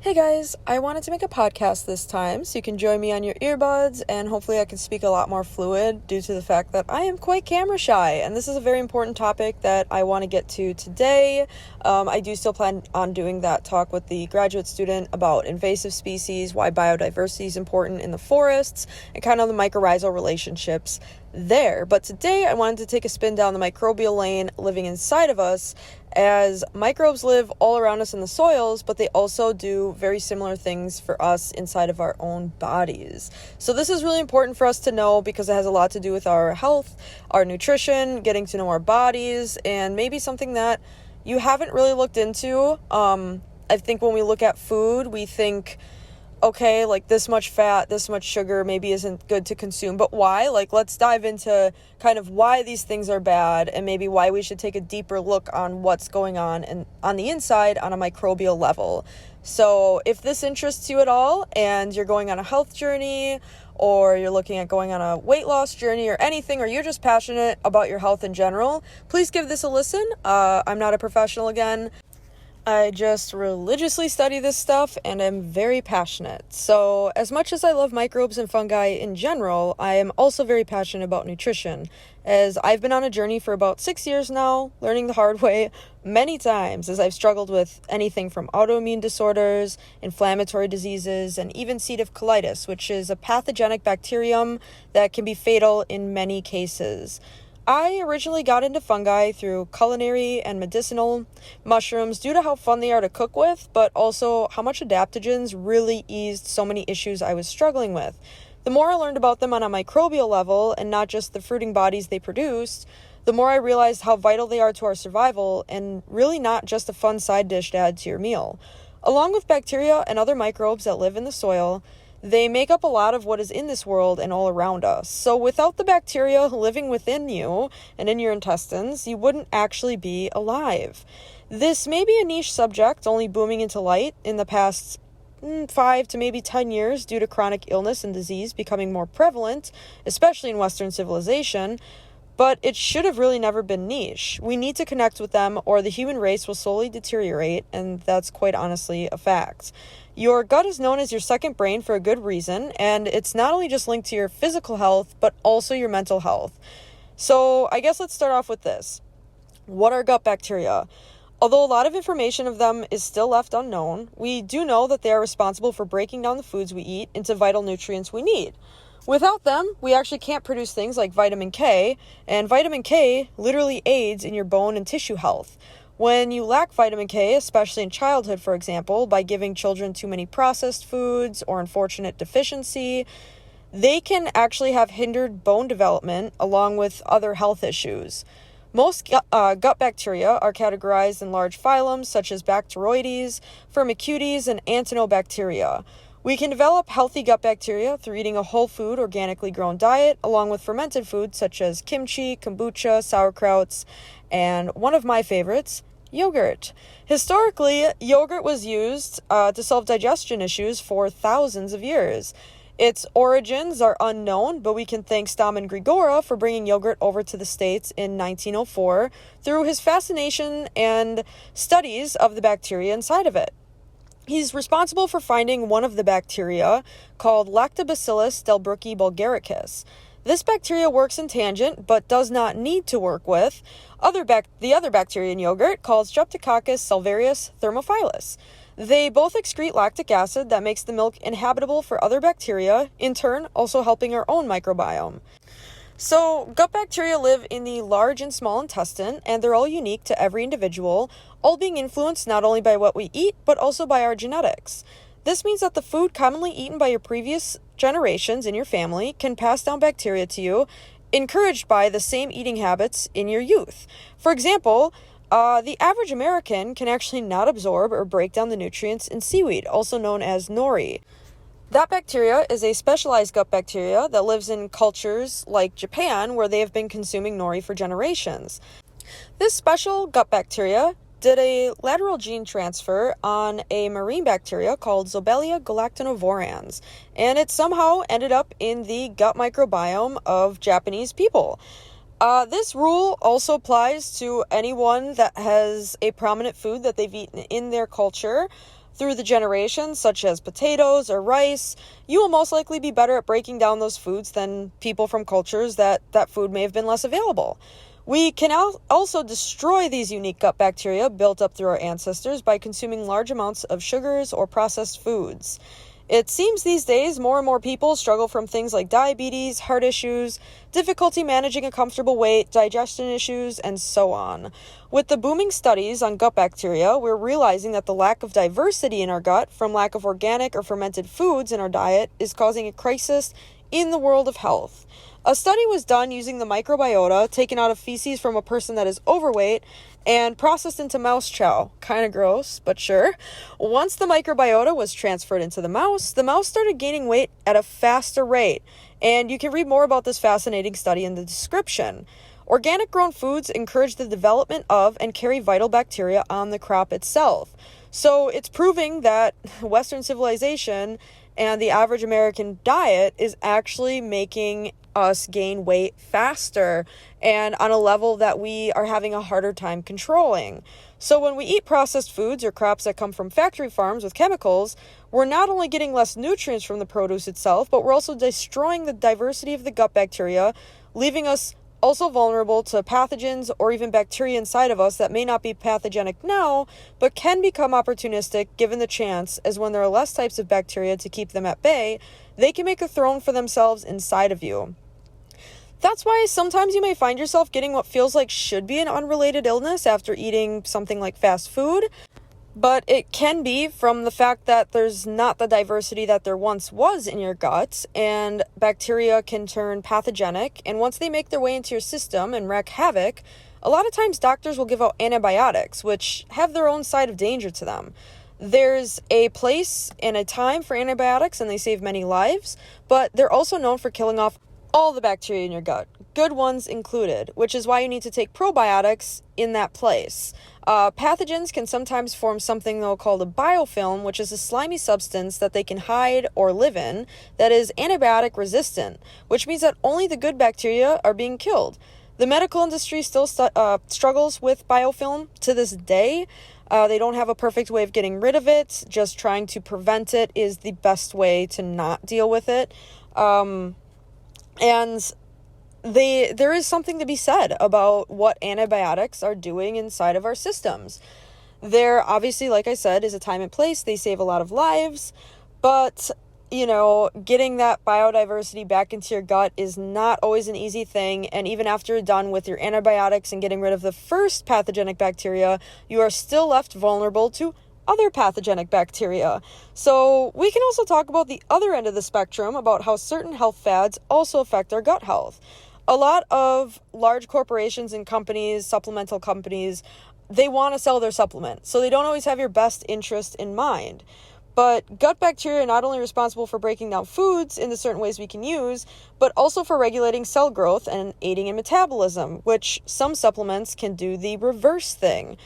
Hey guys, I wanted to make a podcast this time so you can join me on your earbuds and hopefully I can speak a lot more fluid due to the fact that I am quite camera shy, and this is a very important topic that I want to get to today. I do still plan on doing that talk with the graduate student about invasive species, why biodiversity is important in the forests, and kind of the mycorrhizal relationships there. But today I wanted to take a spin down the microbial lane living inside of us, as microbes live all around us in the soils, but they also do very similar things for us inside of our own bodies. So this is really important for us to know because it has a lot to do with our health, our nutrition, getting to know our bodies, and maybe something that you haven't really looked into. I think when we look at food, we think, okay, like this much fat, this much sugar maybe isn't good to consume, but why? Like, let's dive into kind of why these things are bad and maybe why we should take a deeper look on what's going on and on the inside on a microbial level. So if this interests you at all and you're going on a health journey or you're looking at going on a weight loss journey or anything, or you're just passionate about your health in general, please give this a listen. I'm not a professional again. I just religiously study this stuff and am very passionate. So as much as I love microbes and fungi in general, I am also very passionate about nutrition, as I've been on a journey for about 6 years now, learning the hard way many times as I've struggled with anything from autoimmune disorders, inflammatory diseases, and even C. diff colitis, which is a pathogenic bacterium that can be fatal in many cases. I originally got into fungi through culinary and medicinal mushrooms due to how fun they are to cook with, but also how much adaptogens really eased so many issues I was struggling with. The more I learned about them on a microbial level and not just the fruiting bodies they produced, the more I realized how vital they are to our survival and really not just a fun side dish to add to your meal. Along with bacteria and other microbes that live in the soil, they make up a lot of what is in this world and all around us. So without the bacteria living within you and in your intestines, you wouldn't actually be alive. This may be a niche subject, only booming into light in the past 5 to maybe 10 years due to chronic illness and disease becoming more prevalent, especially in Western civilization. But it should have really never been niche. We need to connect with them or the human race will slowly deteriorate, and that's quite honestly a fact. Your gut is known as your second brain for a good reason, and it's not only just linked to your physical health, but also your mental health. So I guess let's start off with this. What are gut bacteria? Although a lot of information of them is still left unknown, we do know that they are responsible for breaking down the foods we eat into vital nutrients we need. Without them, we actually can't produce things like vitamin K, and vitamin K literally aids in your bone and tissue health. When you lack vitamin K, especially in childhood, for example, by giving children too many processed foods or unfortunate deficiency, they can actually have hindered bone development along with other health issues. Most gut bacteria are categorized in large phylums such as Bacteroides, Firmicutes, and Actinobacteria. We can develop healthy gut bacteria through eating a whole food, organically grown diet, along with fermented foods such as kimchi, kombucha, sauerkrauts, and one of my favorites, yogurt. Historically, yogurt was used to solve digestion issues for thousands of years. Its origins are unknown, but we can thank Stamen Grigora for bringing yogurt over to the States in 1904 through his fascination and studies of the bacteria inside of it. He's responsible for finding one of the bacteria called Lactobacillus delbrueckii bulgaricus. This bacteria works in tangent, but does not need to work with the other bacteria in yogurt called Streptococcus salivarius thermophilus. They both excrete lactic acid that makes the milk inhabitable for other bacteria, in turn also helping our own microbiome. So, gut bacteria live in the large and small intestine, and they're all unique to every individual, all being influenced not only by what we eat, but also by our genetics. This means that the food commonly eaten by your previous generations in your family can pass down bacteria to you, encouraged by the same eating habits in your youth. For example, the average American can actually not absorb or break down the nutrients in seaweed, also known as nori. That bacteria is a specialized gut bacteria that lives in cultures like Japan, where they have been consuming nori for generations. This special gut bacteria did a lateral gene transfer on a marine bacteria called Zobelia galactinovorans, and it somehow ended up in the gut microbiome of Japanese people. This rule also applies to anyone that has a prominent food that they've eaten in their culture. through the generations, such as potatoes or rice, you will most likely be better at breaking down those foods than people from cultures that food may have been less available. We can also destroy these unique gut bacteria built up through our ancestors by consuming large amounts of sugars or processed foods. It seems these days more and more people struggle from things like diabetes, heart issues, difficulty managing a comfortable weight, digestion issues, and so on. With the booming studies on gut bacteria, we're realizing that the lack of diversity in our gut from lack of organic or fermented foods in our diet is causing a crisis in the world of health. A study was done using the microbiota taken out of feces from a person that is overweight and processed into mouse chow. Kind of gross, but sure. Once the microbiota was transferred into the mouse started gaining weight at a faster rate. And you can read more about this fascinating study in the description. Organic grown foods encourage the development of and carry vital bacteria on the crop itself. So it's proving that Western civilization and the average American diet is actually making us gain weight faster and on a level that we are having a harder time controlling. So when we eat processed foods or crops that come from factory farms with chemicals, we're not only getting less nutrients from the produce itself, but we're also destroying the diversity of the gut bacteria, leaving us also vulnerable to pathogens or even bacteria inside of us that may not be pathogenic now, but can become opportunistic given the chance, as when there are less types of bacteria to keep them at bay, they can make a throne for themselves inside of you. That's why sometimes you may find yourself getting what feels like should be an unrelated illness after eating something like fast food, but it can be from the fact that there's not the diversity that there once was in your gut, and bacteria can turn pathogenic, and once they make their way into your system and wreak havoc, a lot of times doctors will give out antibiotics, which have their own side of danger to them. There's a place and a time for antibiotics, and they save many lives, but they're also known for killing off all the bacteria in your gut, good ones included, which is why you need to take probiotics in that place. Pathogens can sometimes form something though called a biofilm, which is a slimy substance that they can hide or live in that is antibiotic resistant, which means that only the good bacteria are being killed. The medical industry still struggles with biofilm to this day. They don't have a perfect way of getting rid of it. Just trying to prevent it is the best way to not deal with it. And there is something to be said about what antibiotics are doing inside of our systems. There obviously, like I said, is a time and place. They save a lot of lives, but getting that biodiversity back into your gut is not always an easy thing. And even after you're done with your antibiotics and getting rid of the first pathogenic bacteria, you are still left vulnerable to other pathogenic bacteria. So we can also talk about the other end of the spectrum about how certain health fads also affect our gut health. A lot of large corporations and companies, supplemental companies, they want to sell their supplement. So they don't always have your best interest in mind. But gut bacteria are not only responsible for breaking down foods into certain ways we can use, but also for regulating cell growth and aiding in metabolism, which some supplements can do the reverse thing.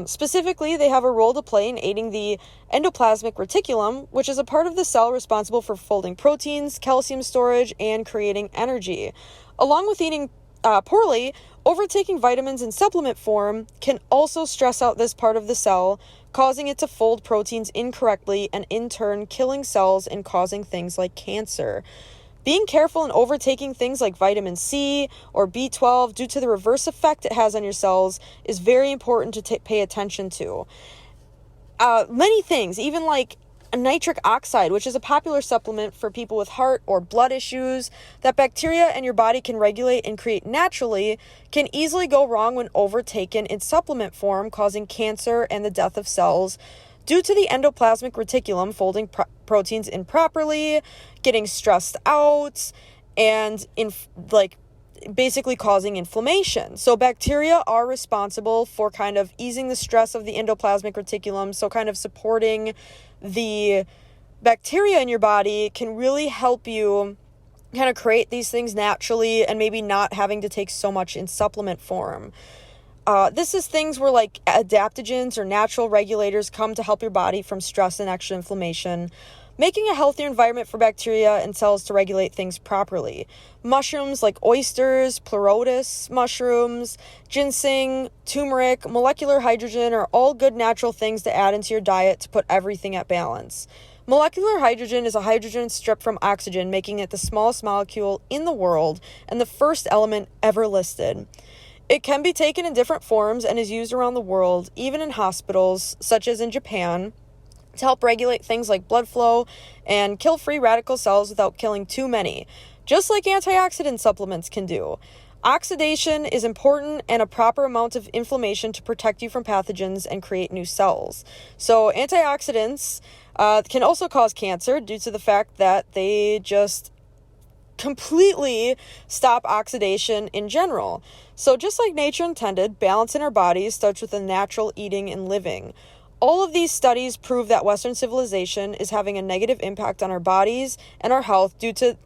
Specifically, they have a role to play in aiding the endoplasmic reticulum, which is a part of the cell responsible for folding proteins, calcium storage, and creating energy. Along with eating poorly, overtaking vitamins in supplement form can also stress out this part of the cell, causing it to fold proteins incorrectly and in turn killing cells and causing things like cancer. Being careful in overtaking things like vitamin C or B12 due to the reverse effect it has on your cells is very important to pay attention to. Many things, even like nitric oxide, which is a popular supplement for people with heart or blood issues that bacteria in your body can regulate and create naturally, can easily go wrong when overtaken in supplement form, causing cancer and the death of cells due to the endoplasmic reticulum folding proteins improperly, getting stressed out, and basically causing inflammation. So bacteria are responsible for kind of easing the stress of the endoplasmic reticulum, so kind of supporting the bacteria in your body can really help you kind of create these things naturally and maybe not having to take so much in supplement form. This is things where adaptogens or natural regulators come to help your body from stress and extra inflammation. making a healthier environment for bacteria and cells to regulate things properly. Mushrooms like oysters, pleurotus mushrooms, ginseng, turmeric, molecular hydrogen are all good natural things to add into your diet to put everything at balance. Molecular hydrogen is a hydrogen stripped from oxygen, making it the smallest molecule in the world and the first element ever listed. It can be taken in different forms and is used around the world, even in hospitals, such as in Japan, to help regulate things like blood flow and kill free radical cells without killing too many, just like antioxidant supplements can do. Oxidation is important and a proper amount of inflammation to protect you from pathogens and create new cells. So antioxidants can also cause cancer due to the fact that they just completely stop oxidation in general. So just like nature intended, balance in our bodies starts with a natural eating and living. All of these studies prove that Western civilization is having a negative impact on our bodies and our health due to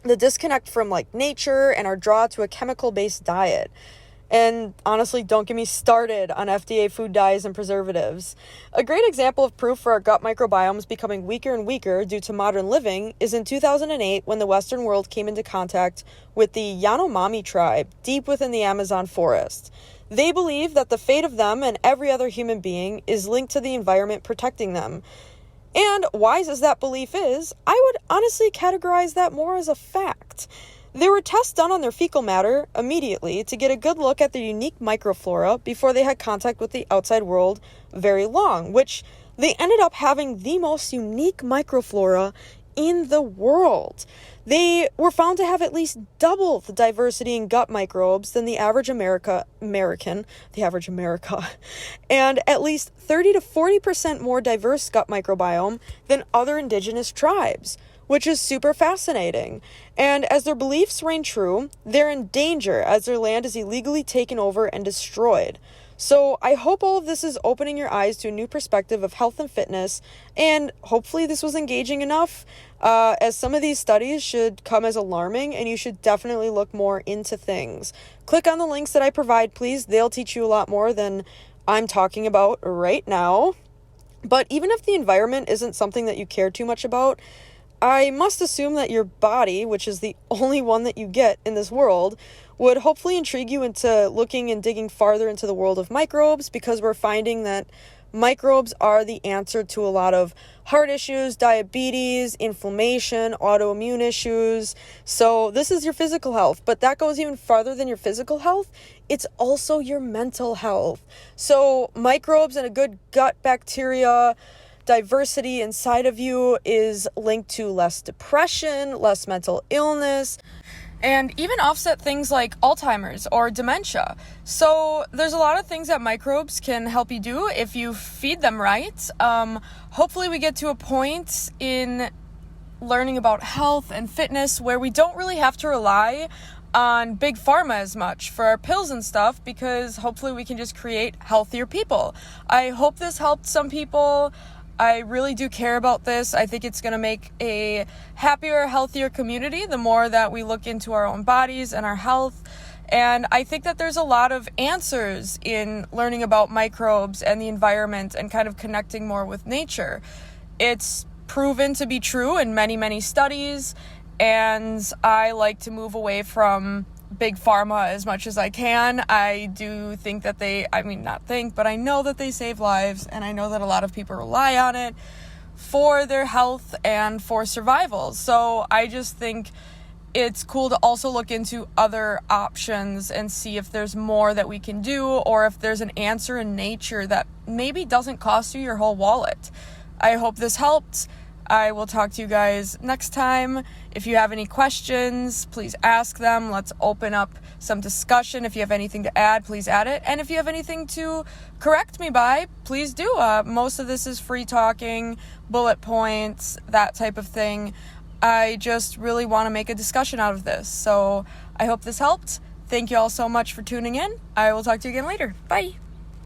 the disconnect from nature and our draw to a chemical-based diet. And honestly, don't get me started on FDA food dyes and preservatives. A great example of proof for our gut microbiomes becoming weaker and weaker due to modern living is in 2008 when the Western world came into contact with the Yanomami tribe deep within the Amazon forest. They believe that the fate of them and every other human being is linked to the environment protecting them. And wise as that belief is, I would honestly categorize that more as a fact. There were tests done on their fecal matter immediately to get a good look at their unique microflora before they had contact with the outside world very long, which they ended up having the most unique microflora in the world. They were found to have at least double the diversity in gut microbes than the average American, and at least 30 to 40% more diverse gut microbiome than other indigenous tribes, which is super fascinating. And as their beliefs reign true, they're in danger as their land is illegally taken over and destroyed. So I hope all of this is opening your eyes to a new perspective of health and fitness, and hopefully this was engaging enough, as some of these studies should come as alarming, and you should definitely look more into things. Click on the links that I provide, please. They'll teach you a lot more than I'm talking about right now. But even if the environment isn't something that you care too much about, I must assume that your body, which is the only one that you get in this world, would hopefully intrigue you into looking and digging farther into the world of microbes, because we're finding that microbes are the answer to a lot of heart issues, diabetes, inflammation, autoimmune issues. So this is your physical health, but that goes even farther than your physical health. It's also your mental health. So microbes and a good gut bacteria diversity inside of you is linked to less depression, less mental illness, and even offset things like Alzheimer's or dementia. So there's a lot of things that microbes can help you do if you feed them right. Hopefully we get to a point in learning about health and fitness where we don't really have to rely on big pharma as much for our pills and stuff, because hopefully we can just create healthier people. I hope this helped some people. I really do care about this. I think it's going to make a happier, healthier community the more that we look into our own bodies and our health. And I think that there's a lot of answers in learning about microbes and the environment and kind of connecting more with nature. It's proven to be true in many, many studies, and I like to move away from big pharma as much as I can. I do think that I know that they save lives, and I know that a lot of people rely on it for their health and for survival. So I just think it's cool to also look into other options and see if there's more that we can do, or if there's an answer in nature that maybe doesn't cost you your whole wallet. I hope this helped. I will talk to you guys next time. If you have any questions, please ask them. Let's open up some discussion. If you have anything to add, please add it. And if you have anything to correct me by, please do. Most of this is free talking, bullet points, that type of thing. I just really want to make a discussion out of this. So I hope this helped. Thank you all so much for tuning in. I will talk to you again later. Bye.